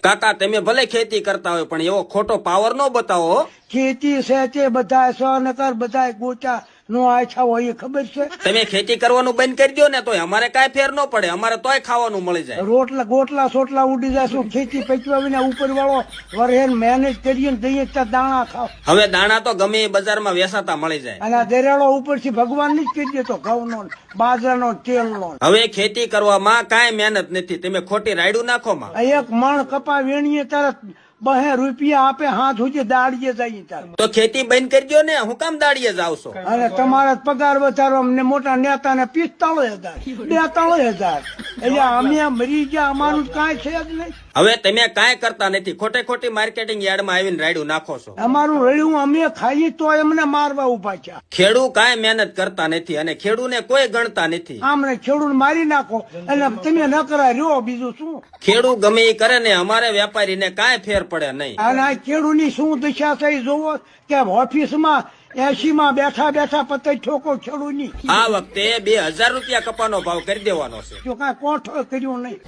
કાકા તમે ભલે ખેતી કરતા હોય પણ એવો ખોટો પાવર નો બતાવો હો. ખેતી છે તે બધા સોનકર બધા ગોચા નો આછા હોય એ ખબર છે. તમે ખેતી કરવાનું બંધ કરી દો ને તોય અમારે કાંઈ ફેર ન પડે, અમારે તોય ખાવાનું મળી જાય. રોટલા ગોટલા સોટલા ઉડી જાય શું ખેતી પચવા વિના ઉપર વાળો વરહેન મહેનત કરીએ દઈએ ત્યાં દાણા ખાવ. હવે દાણા તો ગમે એ બજારમાં વેચાતા મળી જાય. અને આ દરેડો ઉપરથી ભગવાન ની જ કરી દેતો ઘઉંનો બાજરાનો તેલનો. હવે ખેતી કરવામાં કાંઈ મહેનત નથી, તમે ખોટી રાયડું નાખો માં. એક મણ કપા વેણીએ તરત 2 રૂપિયા આપે હાથ સુધી દાડીએ જાય ત્યારે. તો ખેતી બંધ કરી દો ને, હું કામ દાડીએ જાવ છો? અને તમારા પગાર વધારો અમને મોટા નેતા ને 45,000 42,000 એટલે અમે મરી ગયા, અમારું કાંઈ છે જ નહીં. હવે તમે કાંઈ કરતા નથી, ખોટે ખોટી માર્કેટિંગ યાર્ડમાં આવીને રાયડું નાખો છો. અમારું રળ્યું અમે ખાઈએ તો એમને મારવા ઉભા છે. ખેડૂ કાંઈ મહેનત કરતા નથી અને ખેડૂને કોઈ ગણતા નથી. આમને ખેડૂત મારી નાખો એટલે તમે ન કરાય રહ્યો, બીજું શું. ખેડૂ ગમે એ કરે ને અમારે વેપારીને કાંઈ ફેર પડે નહીં. અને આ ખેડૂતની શું દશા થઈ જોવો કે ઓફિસમાં 80 માં બેઠા બેઠા પતઈ ઠોકો ખેડૂતની. આ વખતે 2,000 રૂપિયા કપાનો ભાવ કરી દેવાનો છે. જો કાંઈ કોઠો કર્યું નહીં.